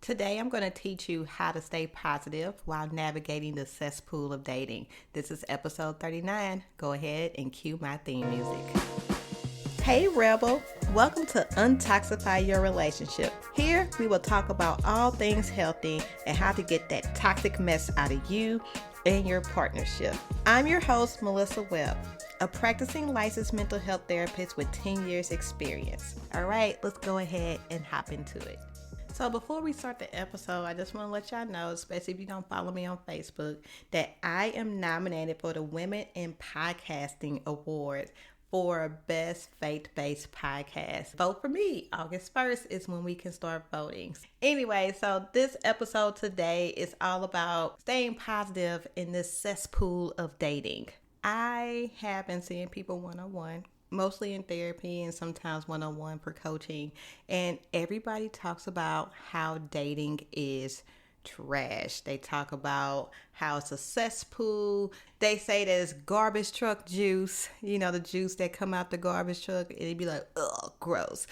Today, I'm going to teach you how to stay positive while navigating the cesspool of dating. This is episode 39. Go ahead and cue my theme music. Hey, Rebel. Welcome to Untoxify Your Relationship. Here, we will talk about all things healthy and how to get that toxic mess out of you and your partnership. I'm your host, Melissa Webb, a practicing licensed mental health therapist with 10 years experience. All right, let's go ahead and hop into it. So before we start the episode, I just want to let y'all know, especially if you don't follow me on Facebook, that I am nominated for the Women in Podcasting Award for Best Faith-Based Podcast. Vote for me. August 1st is when we can start voting. Anyway, so this episode today is all about staying positive in this cesspool of dating. I have been seeing people one-on-one, mostly in therapy and sometimes one-on-one for coaching. And everybody talks about how dating is trash. They talk about how it's a cesspool. They say that it's garbage truck juice, you know, the juice that come out the garbage truck, and it'd be like, ugh, gross.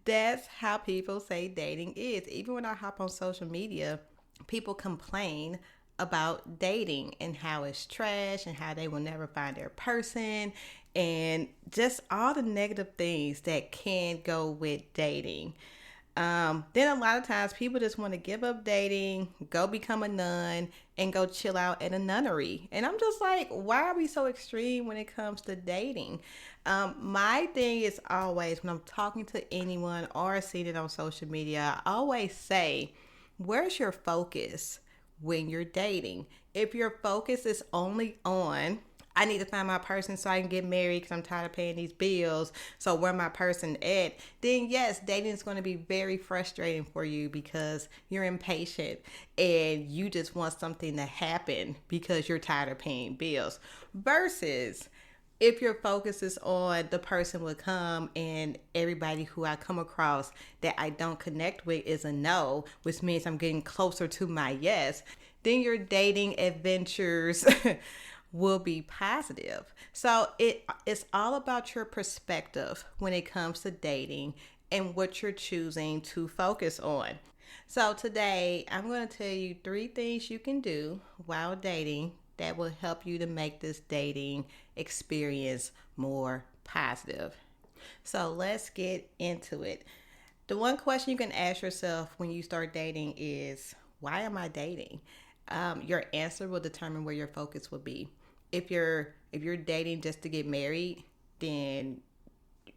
That's how people say dating is. Even when I hop on social media, people complain about dating and how it's trash and how they will never find their person and just all the negative things that can go with dating. Then a lot of times people just want to give up dating, go become a nun, and go chill out at a nunnery. And I'm just like, why are we so extreme when it comes to dating? My thing is always, when I'm talking to anyone or seeing it on social media, I always say, where's your focus when you're dating? If your focus is only on, I need to find my person so I can get married because I'm tired of paying these bills, so where my person at, then yes, dating is going to be very frustrating for you because you're impatient and you just want something to happen because you're tired of paying bills. Versus if your focus is on the person will come and everybody who I come across that I don't connect with is a no, which means I'm getting closer to my yes, then your dating adventures will be positive. So it's all about your perspective when it comes to dating and what you're choosing to focus on. So today I'm going to tell you 3 things you can do while dating that will help you to make this dating experience more positive. So let's get into it. The one question you can ask yourself when you start dating is, why am I dating? Your answer will determine where your focus will be. If you're dating just to get married, then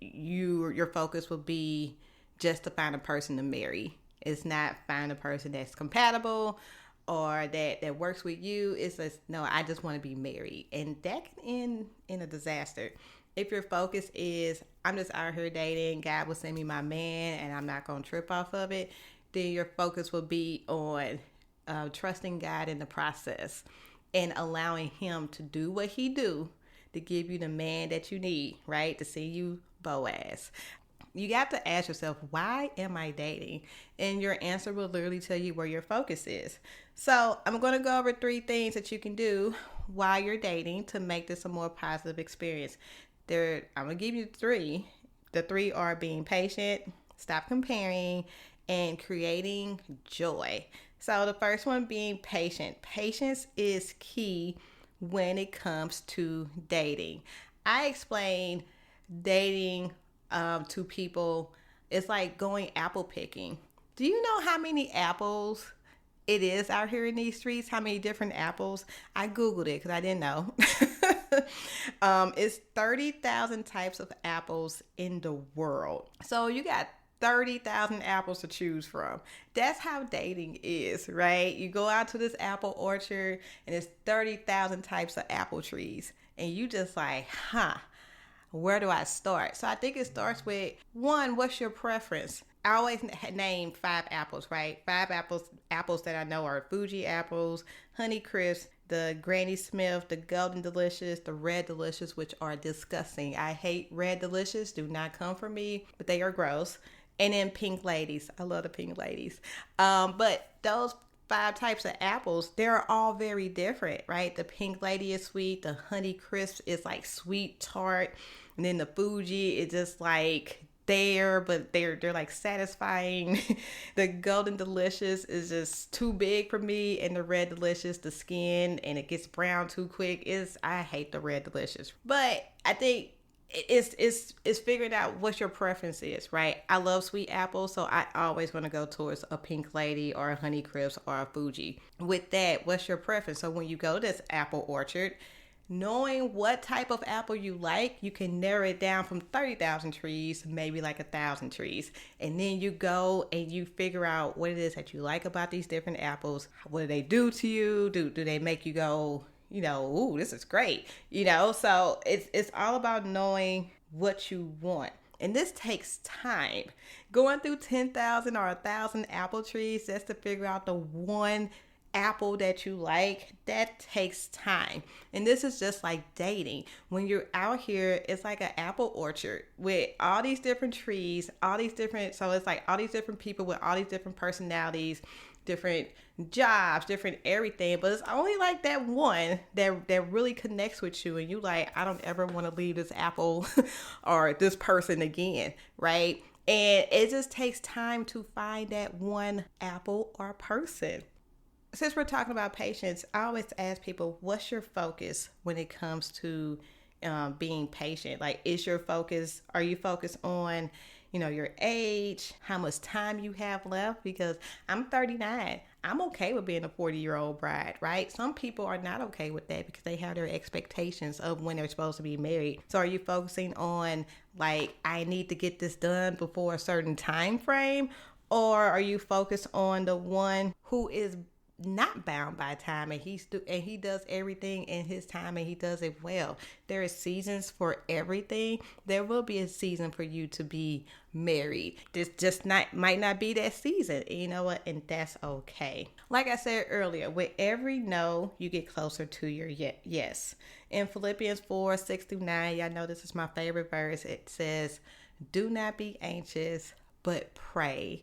your focus will be just to find a person to marry. It's not find a person that's compatible or that works with you. It's just, no, I just want to be married. And that can end in a disaster. If your focus is, I'm just out here dating, God will send me my man and I'm not going to trip off of it, then your focus will be on trusting God in the process and allowing him to do what he do to give you the man that you need, right? To see you Boaz. You got to ask yourself, why am I dating? And your answer will literally tell you where your focus is. So I'm going to go over 3 things that you can do while you're dating to make this a more positive experience. I'm going to give you 3. The 3 are being patient, stop comparing, and creating joy. So the first one being patient. Patience is key when it comes to dating. I explain dating to people, it's like going apple picking. Do you know how many apples it is out here in these streets? How many different apples? I Googled it because I didn't know. It's 30,000 types of apples in the world. So you got 30,000 apples to choose from. That's how dating is, right? You go out to this apple orchard and there's 30,000 types of apple trees. And you just like, where do I start? So I think it starts with, 1, what's your preference? I always name 5 apples, right? 5 apples that I know are Fuji apples, Honey Crisp, the Granny Smith, the Golden Delicious, the Red Delicious, which are disgusting. I hate Red Delicious. Do not come for me, but they are gross. And then Pink Ladies. I love the Pink Ladies. But those 5 types of apples, they're all very different, right? The Pink Lady is sweet. The Honey Crisp is like sweet tart. And then the Fuji is just like there, but they're like satisfying. The Golden Delicious is just too big for me, and the Red Delicious, the skin and it gets brown too quick. Is I hate the Red Delicious, but I think it's figuring out what your preference is, right? I love sweet apples, so I always want to go towards a Pink Lady or a Honey Crisp or a Fuji. With that, what's your preference? So when you go to this apple orchard, knowing what type of apple you like, you can narrow it down from 30,000 trees, maybe like 1,000 trees. And then you go and you figure out what it is that you like about these different apples. What do they do to you? Do they make you go, ooh, this is great? So it's all about knowing what you want. And this takes time. Going through 10,000 or 1,000 apple trees just to figure out the one apple that you like, that takes time. And this is just like dating. When you're out here, it's like an apple orchard with all these different trees, so it's like all these different people with all these different personalities, different jobs, different everything, but it's only like that one that really connects with you, and you like, I don't ever want to leave this apple or this person again, right? And it just takes time to find that one apple or person. Since we're talking about patience, I always ask people, what's your focus when it comes to being patient? Like, are you focused on, your age, how much time you have left? Because I'm 39. I'm okay with being a 40-year-old bride, right? Some people are not okay with that because they have their expectations of when they're supposed to be married. So are you focusing on, like, I need to get this done before a certain time frame? Or are you focused on the one who is not bound by time, and he does everything in his time, and he does it well? There are seasons for everything. There will be a season for you to be married. This just might not be that season. You know what? And that's okay. Like I said earlier, with every no, you get closer to your yes. In Philippians 4:6-9, y'all know this is my favorite verse. It says, "Do not be anxious, but pray.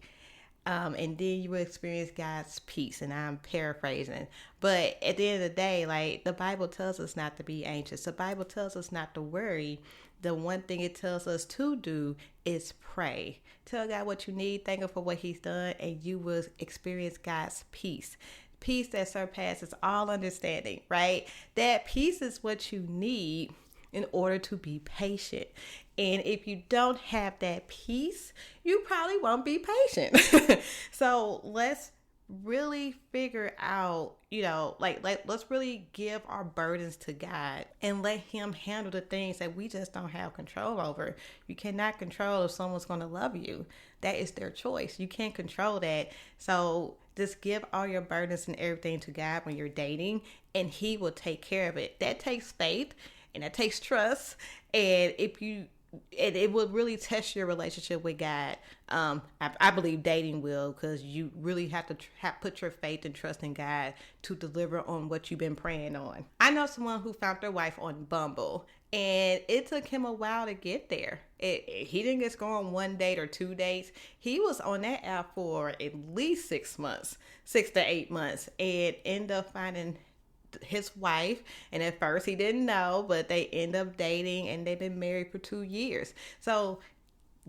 And then you will experience God's peace." And I'm paraphrasing, but at the end of the day, like, the Bible tells us not to be anxious. The Bible tells us not to worry. The one thing it tells us to do is pray. Tell God what you need, thank Him for what He's done, and you will experience God's peace. Peace that surpasses all understanding, right? That peace is what you need in order to be patient. And if you don't have that peace, you probably won't be patient. So let's really figure out, let's really give our burdens to God and let Him handle the things that we just don't have control over. You cannot control if someone's going to love you. That is their choice. You can't control that. So just give all your burdens and everything to God when you're dating, and He will take care of it. That takes faith, and that takes trust. And it will really test your relationship with God. I believe dating will, because you really have to put your faith and trust in God to deliver on what you've been praying on. I know someone who found their wife on Bumble, and it took him a while to get there. He didn't just go on one date or 2 dates. He was on that app for at least 6 months, 6 to 8 months, and ended up finding his wife. And at first he didn't know, but they end up dating, and they've been married for 2 years. So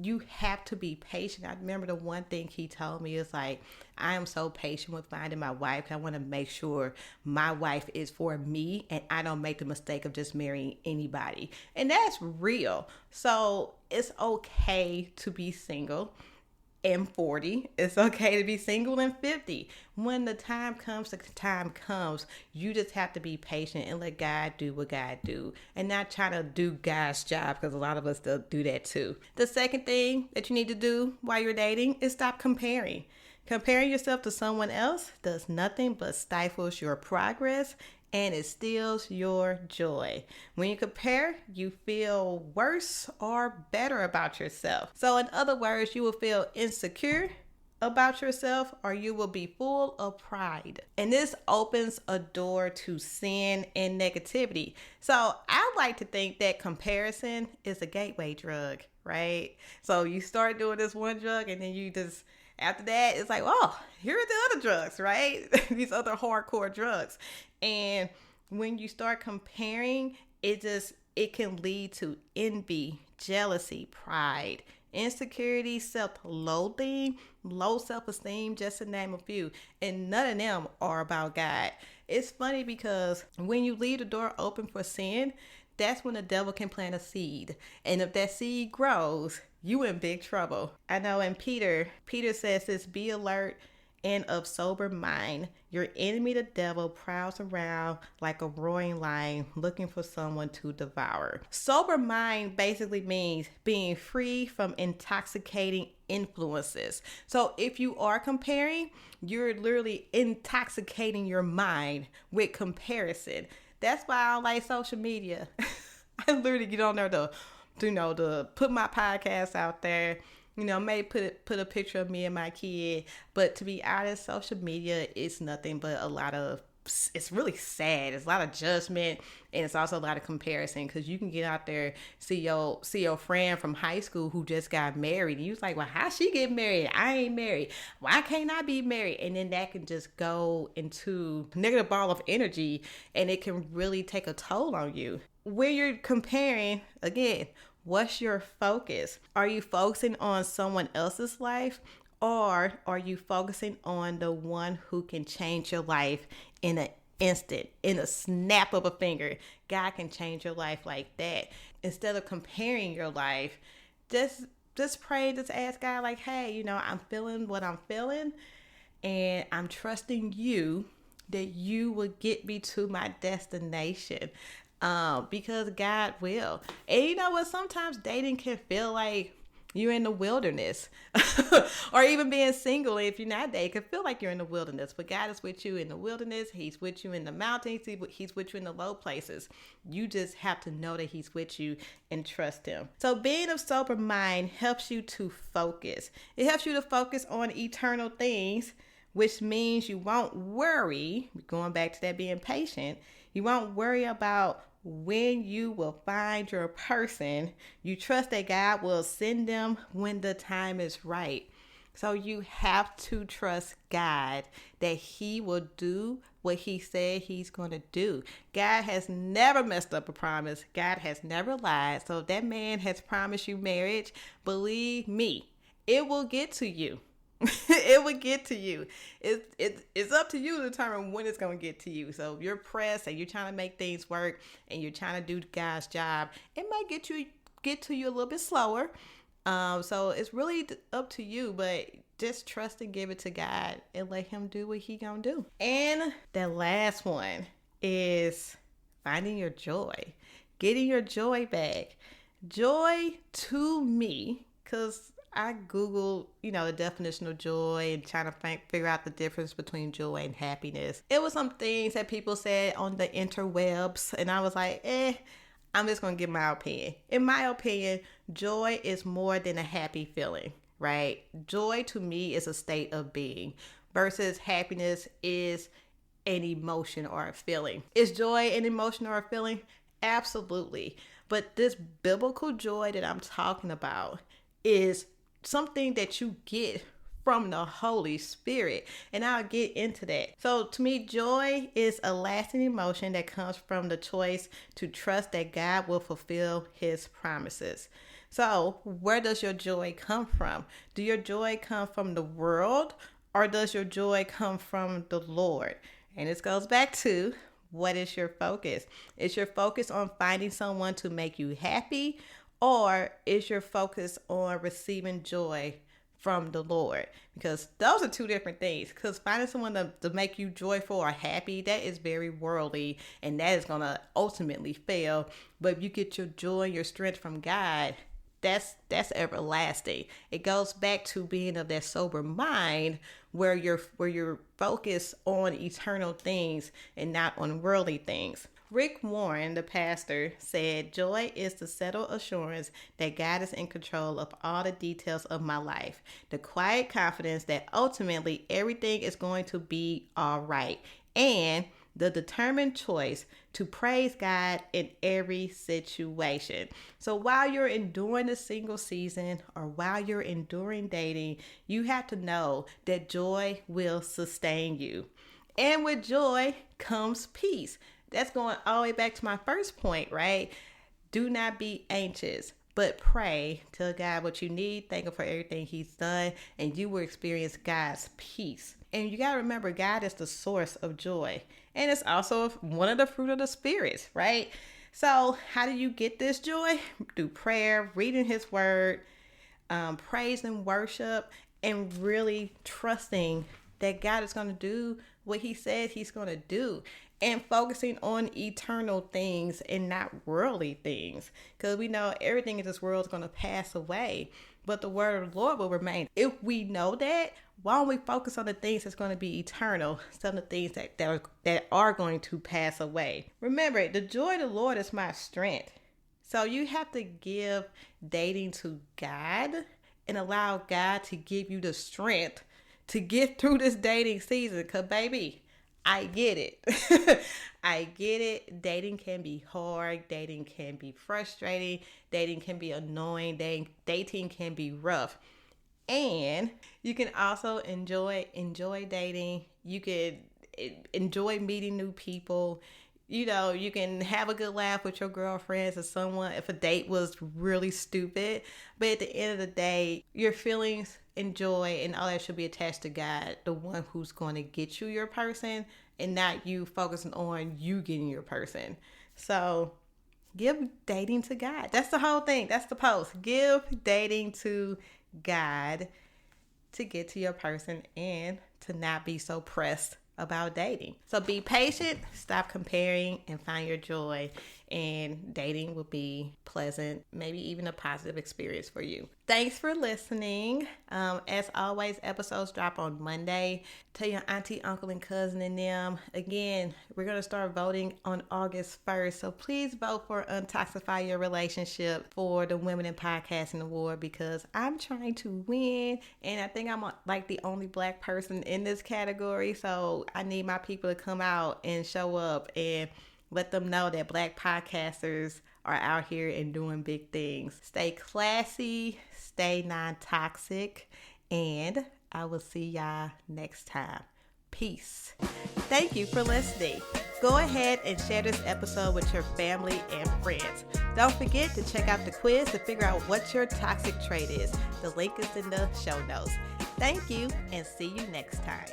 you have to be patient. I remember the one thing he told me is like, I am so patient with finding my wife. I want to make sure my wife is for me, and I don't make the mistake of just marrying anybody. And that's real. So it's okay to be single and 40. It's okay to be single and 50. When the time comes, you just have to be patient and let God do what God do, and not try to do God's job, because a lot of us still do that too. The second thing that you need to do while you're dating is stop comparing. Comparing yourself to someone else does nothing but stifles your progress, and it steals your joy. When you compare, you feel worse or better about yourself. So in other words, you will feel insecure about yourself, or you will be full of pride. And this opens a door to sin and negativity. So I like to think that comparison is a gateway drug, right? So you start doing this one drug, and then you just, after that, it's like, oh, here are the other drugs, right? These other hardcore drugs. And when you start comparing, it can lead to envy, jealousy, pride, insecurity, self-loathing, low self-esteem, just to name a few. And none of them are about God. It's funny because when you leave the door open for sin, that's when the devil can plant a seed. And if that seed grows, you in big trouble. I know in Peter says this, be alert and of sober mind. Your enemy, the devil, prowls around like a roaring lion looking for someone to devour. Sober mind basically means being free from intoxicating influences. So if you are comparing, you're literally intoxicating your mind with comparison. That's why I don't like social media. I literally get on there to put my podcast out there. Maybe put a picture of me and my kid. But to be honest, social media is nothing but it's really sad. It's a lot of judgment, and it's also a lot of comparison, because you can get out there, see your friend from high school who just got married, and you was like, well, how she get married? I ain't married. Why can't I be married? And then that can just go into negative ball of energy, and it can really take a toll on you. When you're comparing, again, what's your focus? Are you focusing on someone else's life, or are you focusing on the one who can change your life in an instant, in a snap of a finger? God can change your life like that. Instead of comparing your life, just pray, just ask God, like, hey, I'm feeling what I'm feeling, and I'm trusting you that you will get me to my destination. Because God will. And you know what? Sometimes dating can feel like you're in the wilderness. Or even being single, if you're not dating, can feel like you're in the wilderness. But God is with you in the wilderness. He's with you in the mountains. He's with you in the low places. You just have to know that He's with you and trust Him. So being of sober mind helps you to focus. It helps you to focus on eternal things, which means you won't worry, going back to that being patient, you won't worry about when you will find your person. You trust that God will send them when the time is right. So you have to trust God that He will do what He said He's going to do. God has never messed up a promise. God has never lied. So if that man has promised you marriage, believe me, it will get to you. It will get to you. It's up to you to determine when it's going to get to you. So if you're pressed and you're trying to make things work and you're trying to do God's job, it might get to you a little bit slower. So it's really up to you, but just trust and give it to God and let Him do what He gonna do. And the last one is finding your joy, getting your joy back. Joy to me, because I Googled, the definition of joy and trying to figure out the difference between joy and happiness. It was some things that people said on the interwebs, and I was like, I'm just going to give my opinion. In my opinion, joy is more than a happy feeling, right? Joy to me is a state of being, versus happiness is an emotion or a feeling. Is joy an emotion or a feeling? Absolutely. But this biblical joy that I'm talking about is something that you get from the Holy Spirit, and I'll get into that. So to me, joy is a lasting emotion that comes from the choice to trust that God will fulfill His promises. So where does your joy come from? Do your joy come from the world, or does your joy come from the Lord? And this goes back to, what is your focus? Is your focus on finding someone to make you happy, or is your focus on receiving joy from the Lord? Because those are two different things. Because finding someone to make you joyful or happy, that is very worldly, and that is going to ultimately fail. But if you get your joy, your strength from God, that's everlasting. It goes back to being of that sober mind, where you're focused on eternal things and not on worldly things. Rick Warren, the pastor, said, joy is the settled assurance that God is in control of all the details of my life. The quiet confidence that ultimately everything is going to be all right. And the determined choice to praise God in every situation. So while you're enduring the single season, or while you're enduring dating, you have to know that joy will sustain you. And with joy comes peace. That's going all the way back to my first point, right? Do not be anxious. But pray, tell God what you need, thank Him for everything He's done, and you will experience God's peace. And you got to remember, God is the source of joy. And it's also one of the fruit of the Spirit, right? So how do you get this joy? Through prayer, reading His word, praise and worship, and really trusting that God is going to do what He said He's going to do, and focusing on eternal things and not worldly things, because we know everything in this world is going to pass away, but the word of the Lord will remain. If we know that, why don't we focus on the things that's going to be eternal, some of the things that are going to pass away? Remember, the joy of the Lord is my strength. So you have to give dating to God and allow God to give you the strength to get through this dating season. Because, baby, I get it. I get it. Dating can be hard. Dating can be frustrating. Dating can be annoying. Dating can be rough. And you can also enjoy dating. You can enjoy meeting new people. You know, you can have a good laugh with your girlfriends or someone if a date was really stupid. But at the end of the day, your feelings and joy and all that should be attached to God, the one who's going to get you your person, and not you focusing on you getting your person. So give dating to God. That's the whole thing. That's the post. Give dating to God to get to your person and to not be so pressed about dating. So be patient, stop comparing, and find your joy, and dating will be pleasant, maybe even a positive experience for you. Thanks for listening. As always, episodes drop on Monday. Tell your auntie, uncle, and cousin and them. Again, we're going to start voting on August 1st. So please vote for Untoxify Your Relationship for the Women in Podcasting Award, because I'm trying to win. And I think I'm like the only Black person in this category. So I need my people to come out and show up and let them know that Black podcasters are out here and doing big things. Stay classy, stay non-toxic, and I will see y'all next time. Peace. Thank you for listening. Go ahead and share this episode with your family and friends. Don't forget to check out the quiz to figure out what your toxic trait is. The link is in the show notes. Thank you, and see you next time.